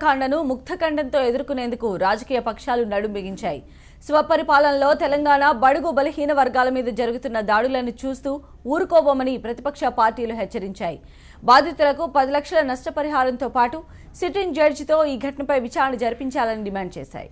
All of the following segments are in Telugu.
కాండను ముక్తకంఠంతో ఎదుర్కొనేందుకు రాజకీయ పక్షాలు నడుం బిగించాయి. స్వపరిపాలనలో తెలంగాణ బడుగు బలహీన వర్గాల మీద జరుగుతున్న దాడులను చూస్తూ ఊరుకోబోమని ప్రతిపక్ష పార్టీలు హెచ్చరించాయి. బాధితులకు 10 లక్షల నష్టపరిహారంతో పాటు సిట్టింగ్ జడ్జితో ఈ ఘటనపై విచారణ జరిపించాలని డిమాండ్ చేశాయి.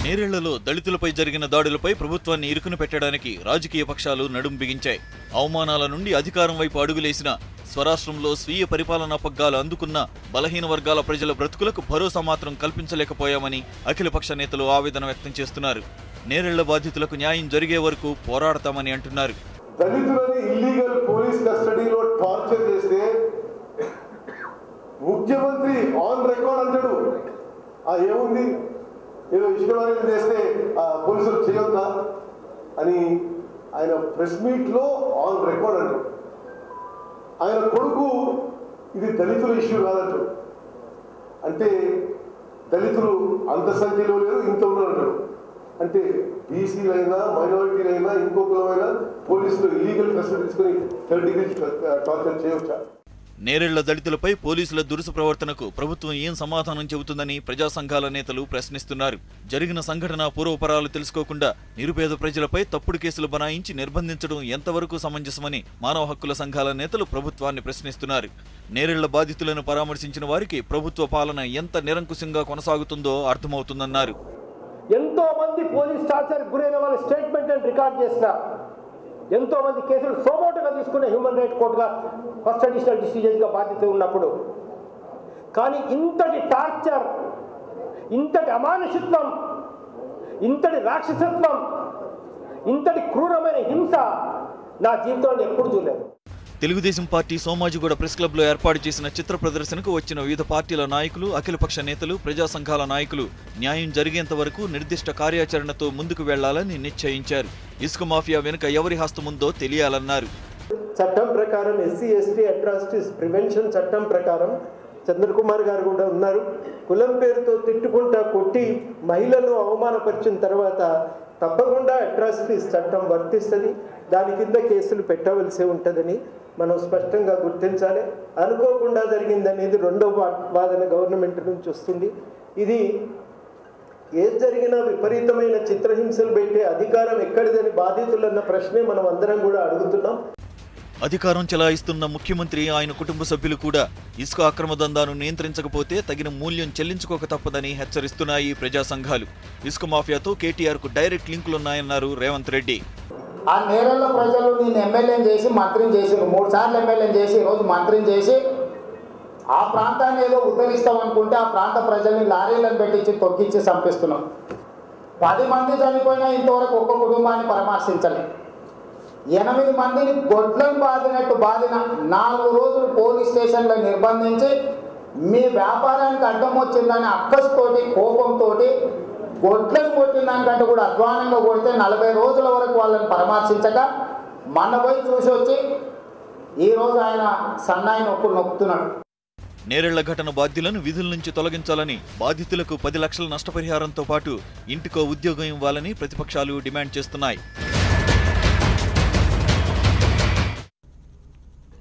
నేరేళ్లలో దళితులపై జరిగిన దాడులపై ప్రభుత్వాన్ని ఇరుకున పెట్టడానికి రాజకీయ పక్షాలు నడుం బిగించాయి. అవమానాల నుండి అధికారం వైపు అడుగులేసిన, స్వరాష్ట్రంలో స్వీయ పరిపాలనా పగ్గాలు అందుకున్న బలహీన వర్గాల ప్రజల బ్రతుకులకు భరోసా మాత్రం కల్పించలేకపోయామని అఖిలపక్ష నేతలు ఆవేదన వ్యక్తం చేస్తున్నారు. నేరేళ్ల బాధితులకు న్యాయం జరిగే వరకు పోరాడతామని అంటున్నారు. దళితులని ఇల్లీగల్ పోలీస్ కస్టడీలో టార్చర్ చేస్తే ముఖ్యమంత్రి ఆన్ రికార్డ్ అంటాడు, ఏముంది ఏదో ఇష్టాలు చేస్తే పోలీసులు చేయొద్దా అని ఆయన ప్రెస్ మీట్లో ఆన్ రికార్డ్ అంటాడు. ఆయన కొడుకు ఇది దళితుల ఇష్యూ కాదంటాడు. అంటే దళితులు అంత సంఖ్యలో లేరు, ఇంత ఉన్నారంటాడు. అంటే బీసీలైనా మైనారిటీలైనా ఇంకో కులమైనా పోలీసులు ఇల్లీగల్ కస్టడీ తీసుకుని 3rd డిగ్రీ టార్చర్ చేయవచ్చా? నేరేళ్ల దళితులపై పోలీసుల దురుసు ప్రవర్తనకు ప్రభుత్వం ఏం సమాధానం చెబుతుందని ప్రజా సంఘాల నేతలు ప్రశ్నిస్తున్నారు. జరిగిన సంఘటన పూర్వపరాలు తెలుసుకోకుండా నిరుపేద ప్రజలపై తప్పుడు కేసులు బనాయించి నిర్బంధించడం ఎంతవరకు సమంజసమని మానవ హక్కుల సంఘాల నేతలు ప్రభుత్వాన్ని ప్రశ్నిస్తున్నారు. నేరేళ్ల బాధితులను పరామర్శించిన వారికి ప్రభుత్వ పాలన ఎంత నిరంకుశంగా కొనసాగుతుందో అర్థమవుతుందన్నారు. ఎంతో మంది పోలీస్ టార్చర్ గురైన వాళ్ళ స్టేట్మెంట్ రికార్డ్ చేసిన ఎంతో మంది కేసులు సోమోటుగా తీసుకునే హ్యూమన్ రైట్ కోర్టుగా ఫస్ట్ అడిషనల్ డిస్ట్రిక్ట్ జడ్జిగా బాధ్యత ఉన్నప్పుడు కానీ ఇంతటి టార్చర్, ఇంతటి అమానుషిత్వం, ఇంతటి రాక్షసత్వం, ఇంతటి క్రూరమైన హింస నా జీవితంలో ఎప్పుడు చూడలేదు. తెలుగుదేశం పార్టీ సోమాజిగూడ ప్రెస్ క్లబ్లో ఏర్పాటు చేసిన చిత్ర ప్రదర్శనకు వచ్చిన వివిధ పార్టీల నాయకులు, అఖిలపక్ష నేతలు, ప్రజా సంఘాల నాయకులు న్యాయం జరిగేంత వరకు నిర్దిష్ట కార్యాచరణతో ముందుకు వెళ్లాలని నిశ్చయించారు. ఇసుక మాఫియా వెనుక ఎవరి హస్తముందో తెలియాలన్నారు. చట్టం ప్రకారం SC/ST అట్రాసిటీస్ ప్రివెన్షన్ చట్టం ప్రకారం చంద్రకుమార్ గారు కూడా ఉన్నారు. కులం పేరుతో తిట్టుకుంటా కొట్టి మహిళలను అవమానపరిచిన తర్వాత తప్పకుండా అట్రాసిటీస్ చట్టం వర్తిస్తుంది. దాని కింద కేసులు పెట్టవలసి ఉంటుందని మనం స్పష్టంగా గుర్తించాలి. అనుకోకుండా జరిగిందనేది రెండవ వాదన గవర్నమెంట్ నుంచి వస్తుంది. ఇది ఏది జరిగినా విపరీతమైన చిత్రహింసలు పెట్టే అధికారం ఎక్కడిదని బాధితులన్న ప్రశ్నే మనం అందరం కూడా అడుగుతున్నాం. అధికారం చెలాయిస్తున్న ముఖ్యమంత్రి, ఆయన కుటుంబ సభ్యులు కూడా ఇసుక అక్రమ దందాను నియంత్రించకపోతే తగిన మూల్యం చెల్లించుకోక తప్పదని హెచ్చరిస్తున్నాయి ప్రజా సంఘాలు. ఇసుక మాఫియాతో కేటీఆర్ కు డైరెక్ట్ లింకులున్నాయన్నారు రేవంత్ రెడ్డి. ఆ నేరేళ్ల ప్రజలు నేను ఎమ్మెల్యేని చేసి మంత్రిని చేసి 3 సార్లు ఎమ్మెల్యేని చేసి ఈరోజు మంత్రిని చేసి ఆ ప్రాంతాన్ని ఏదో ఉద్ధరిస్తామనుకుంటే ఆ ప్రాంత ప్రజల్ని లారీలను పెట్టించి తొక్కించి చంపిస్తున్నాం. 10 మంది చనిపోయినా ఇంతవరకు ఒక్క కుటుంబాన్ని పరామర్శించలేదు. 8 మందిని గొడ్లను బాదినట్టు బాదిన 4 రోజులు పోలీస్ స్టేషన్లో నిర్బంధించి మీ వ్యాపారానికి అడ్డం వచ్చిందని అక్కస్తోటి కోపంతో గొడ్లను కొట్టిన దానికంటే కూడా అధ్వానంగా కొడితే 40 రోజుల వరకు వాళ్ళని పరామర్శించక మొన్న పోయి చూసి వచ్చి ఈరోజు ఆయన సన్నాయి నొక్కుతున్నాడు. నేరేళ్ల ఘటన బాధ్యులను విధుల నుంచి తొలగించాలని, బాధితులకు 10 లక్షల నష్టపరిహారంతో పాటు ఇంటికో ఉద్యోగం ఇవ్వాలని ప్రతిపక్షాలు డిమాండ్ చేస్తున్నాయి.